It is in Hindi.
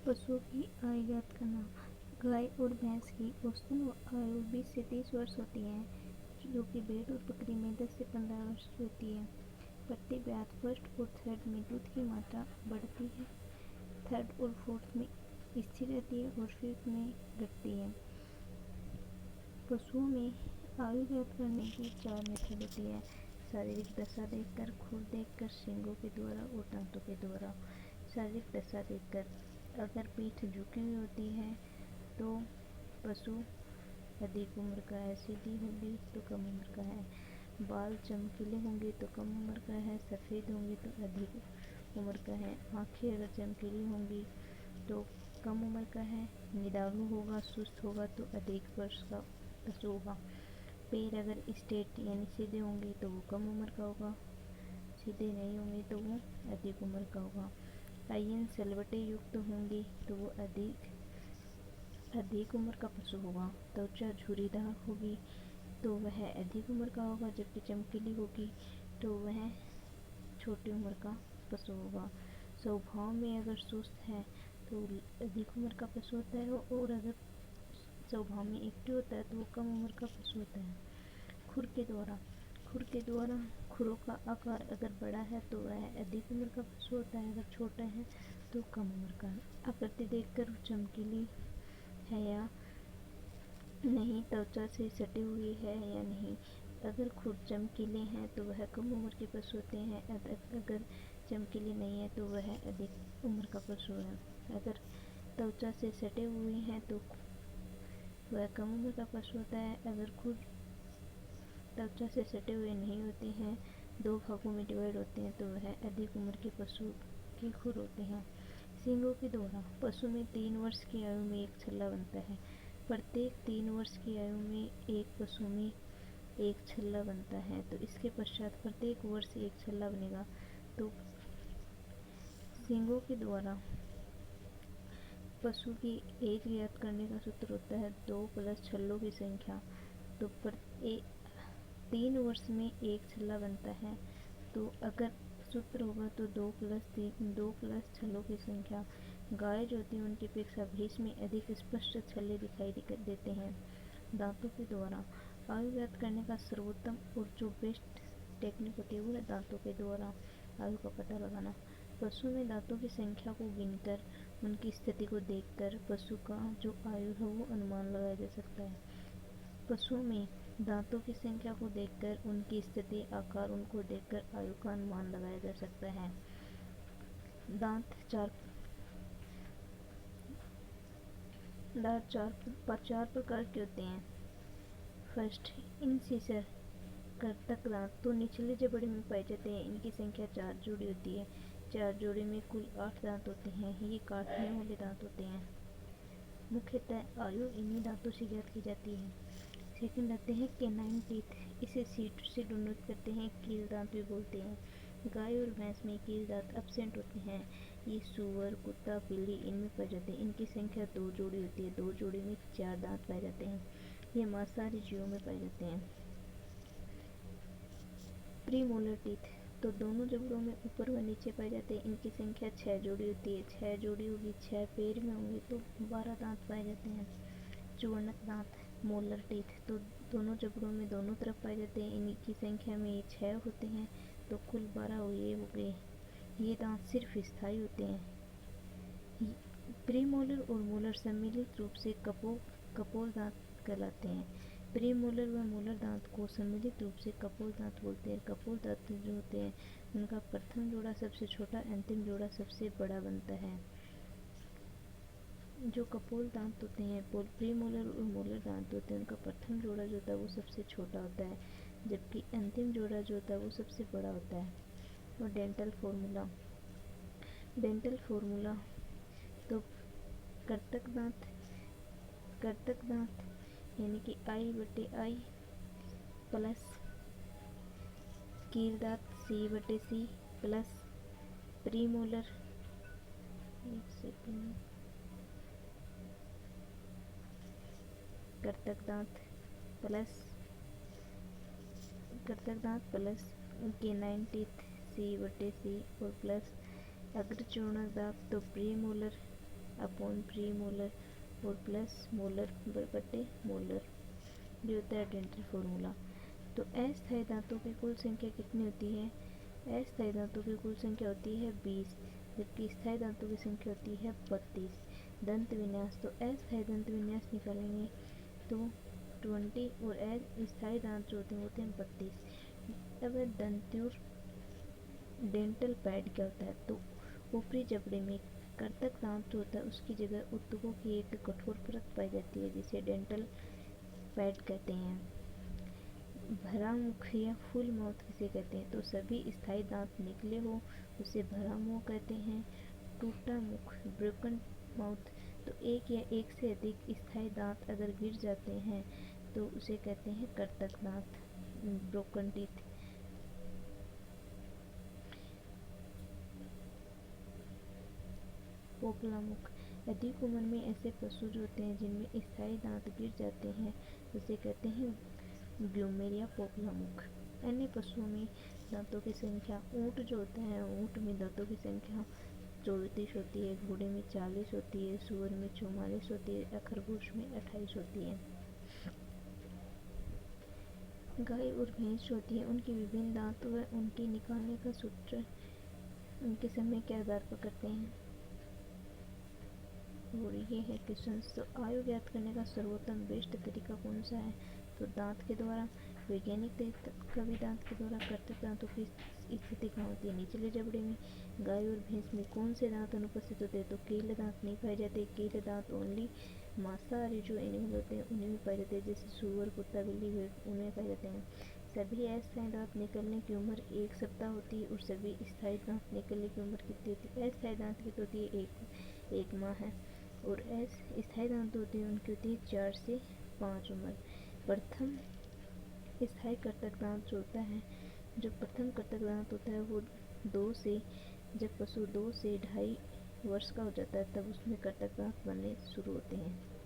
पशुओं की आयु ज्ञात करना। गाय और भैंस की औसतन आयु 20 से 30 वर्ष होती है, जो कि भेड़ और बकरी में 10 से 15 वर्ष की होती है। प्रति ब्यात फर्स्ट और थर्ड में दूध की मात्रा बढ़ती है, थर्ड और फोर्थ में स्थिर रहती है और फिफ्थ में घटती है। पशुओं में आयु ज्ञात करने की 4 मेथड होती है। शारीरिक दशा देखकर, खुर देखकर, सींगों के द्वारा और दांतों के द्वारा। शारीरिक दशा देखकर, अगर पीठ झुकी हुई होती है तो पशु अधिक उम्र का है, सीधी होगी तो कम उम्र का है। बाल चमकीले होंगे तो कम उम्र का है, सफ़ेद होंगे तो अधिक उम्र का है। आँखें अगर चमकीली होंगी तो कम उम्र का है। निदालु होगा, सुस्त होगा तो अधिक वर्ष का पशु होगा। पैर अगर स्ट्रेट यानी सीधे होंगे तो वो कम उम्र का होगा, सीधे नहीं होंगे तो वो अधिक उम्र का होगा। आयन सलवटें युक्त होंगी तो वो अधिक उम्र का पशु होगा। त्वचा झुर्रीदार होगी तो वह अधिक उम्र का होगा, जबकि चमकीली होगी तो वह छोटी उम्र का पशु होगा। स्वभाव में अगर सुस्त है तो अधिक उम्र का पशु होता है, और अगर स्वभाव में एक्टिव होता है तो वो कम उम्र का पशु होता है। खुर के द्वारा खुरों का आकार अगर बड़ा है तो वह अधिक उम्र का पशु होता है, अगर छोटा है तो कम उम्र का। आकृति देखकर चमकीली है या नहीं, त्वचा से सटी हुई है या नहीं। अगर खुर चमकीले हैं तो वह कम उम्र के पशु होते हैं, अगर चमकीले नहीं है तो वह अधिक उम्र का पशु है। अगर त्वचा से सटे हुए हैं तो वह कम उम्र का पशु होता है। अगर खुर त्वचा से सटे हुए नहीं होते हैं, दो भागों में डिवाइड होते हैं, तो वह अधिक उम्र के पशु के खुर होते हैं। सींगों के द्वारा पशु में 3 वर्ष की आयु में एक छल्ला बनता है। प्रत्येक 3 वर्ष की आयु में एक पशु में एक छल्ला बनता है, तो इसके पश्चात प्रत्येक वर्ष एक छल्ला बनेगा। तो सींगों के द्वारा पशु की एज ज्ञात करने का सूत्र होता है 2 प्लस छल्लों की संख्या। तो 3 वर्ष में एक छल्ला बनता है, तो अगर सूत्र होगा तो 2 प्लस छल्लों की संख्या। गाय जो होती है उनकी अपेक्षा भैंस में अधिक स्पष्ट छल्ले दिखाई देते हैं। दांतों के द्वारा आयु ज्ञात करने का सर्वोत्तम और जो बेस्ट टेक्निक होती है वो है दांतों के द्वारा आयु का पता लगाना। पशु में दांतों की संख्या को गिनकर, उनकी स्थिति को देखकर पशु का जो आयु है वो अनुमान लगाया जा सकता है। पशुओं में दांतों की संख्या को देखकर, उनकी स्थिति, आकार, उनको देखकर आयु का अनुमान लगाया जा सकता है। दांत चार प्रकार के होते हैं। फर्स्ट, इंसिसर कर्तक दांत तो निचले जबड़े में पाए जाते हैं। इनकी संख्या 4 जोड़ी होती है। 4 जोड़ी में कुल 8 दांत होते हैं। ये काटने वाले दांत होते हैं। मुख्यतः आयु इन्हीं दांतों से ज्ञात की जाती है। सेकंड आते हैं कैनाइन टीथ, इसे सीट से डिनोट करते हैं, कील दांत भी बोलते हैं। गाय और भैंस में कील दांत एब्सेंट होते हैं। ये सूअर, कुत्ता, बिल्ली इनमें पाए जाते हैं। इनकी संख्या 2 जोड़ी होती है। 2 जोड़ी में 4 दांत पाए जाते हैं। ये मांसाहारी जीवों में पाए जाते हैं। प्रीमोलर टीथ तो दोनों जबड़ों में ऊपर व नीचे पाए जाते हैं। इनकी संख्या 6 जोड़ी होती है। 6 जोड़ी होगी, 6 पैर में होंगे तो 12 दांत पाए जाते हैं। चूर्णक दांत मोलर टीथ तो दोनों जबड़ों में दोनों तरफ पाए जाते हैं। इनकी संख्या में ये 6 होते हैं, तो कुल 12 ये हो गए। ये दांत सिर्फ स्थायी होते हैं। प्रीमोलर और मोलर सम्मिलित रूप से कपोल दांत कहलाते हैं। प्रीमोलर व मोलर दांत को सम्मिलित रूप से कपोल दांत बोलते हैं। कपोल दांत जो होते हैं उनका प्रथम जोड़ा सबसे छोटा, अंतिम जोड़ा सबसे बड़ा बनता है। जो कपोल दांत होते हैं, प्रीमोलर और मोलर दांत होते हैं, उनका प्रथम जोड़ा जो होता है वो सबसे छोटा होता है, जबकि अंतिम जोड़ा जो होता है वो सबसे बड़ा होता है। और डेंटल फॉर्मूला तो कर्तक दांत यानी कि I/I प्लस कील दांत C/C प्लस प्रीमोलर कर्तक दांत प्लस कैनाइन टीथ C/C और प्लस अग्रचूर्णक दांत तो प्रीमोलर अपॉन प्री मोलर और प्लस मोलर बटे मोलर, ये होता है डेंटल फॉर्मूला। तो अस्थायी दांतों की कुल संख्या कितनी होती है? अस्थायी दांतों की कुल संख्या होती है 20, जबकि स्थायी दांतों की संख्या होती है 32। दंत विन्यास, तो अस्थायी दंत विन्यास निकालेंगे तो 20 और अस्थायी दांत जो होते हैं 32। अब दंतुर डेंटल पैड क्या होता है? तो ऊपरी जबड़े में कर्तक दांत जो होता है उसकी जगह ऊतकों की एक कठोर परत पाई जाती है जिसे डेंटल पैड कहते हैं। भरा मुख या फुल माउथ किसे कहते हैं? तो सभी स्थायी दांत निकले हो उसे भरा मुंह कहते हैं। टूटा मुख ब्रोकन माउथ, तो एक या एक से अधिक स्थायी दांत अगर गिर जाते हैं तो उसे कहते हैं कर्तक दांत, ब्रोकन टीथ। पोपला मुख, अधिक उम्र में ऐसे पशु जो होते हैं जिनमें स्थायी दांत गिर जाते हैं उसे कहते हैं ग्लूमेरिया पोपला मुख। अन्य पशुओं में दांतों की संख्या, ऊँट जो होता है ऊँट में दांतों की संख्या 34 होती है, घोड़े में 40 होती है, सूअर में 44 होती है या खरगोश में 28 होती है। गाय और भैंस जो होती है उनके विभिन्न दांत व उनके निकालने का सूत्र उनके समय के आधार पर करते हैं। और ये है क्वेश्चन। तो आयु ज्ञात करने का सर्वोत्तम बेस्ट तरीका कौन सा है? तो दांत के द्वारा। वैज्ञानिक तरीका भी दांत के द्वारा। कर्तक दांतों की स्थिति कहाँ होती है? निचले जबड़े में। गाय और भैंस में कौन से दांत अनुपस्थित होते हैं? तो कील दांत नहीं पाए जाते। कील दांत ओनली मांसाहारी जो एनिमल होते हैं उन्हीं में पाए जाते हैं, जैसे सुअर, कुत्ता, बिल्ली, भेड़, उनमें पाए जाते हैं। सभी अस्थायी दांत निकलने की उम्र 1 सप्ताह होती है और सभी स्थायी दांत निकलने की उम्र कितनी होती है? अस्थायी दांत की तो होती है एक माह है और स्थायी दांत होते हैं उनकी होती है 4 से 5 उम्र। प्रथम स्थायी कर्तक दांत जो होता है, जो प्रथम कर्तक दांत होता है वो जब पशु 2 से 2.5 वर्ष का हो जाता है तब उसमें कर्तक दांत बनने शुरू होते हैं।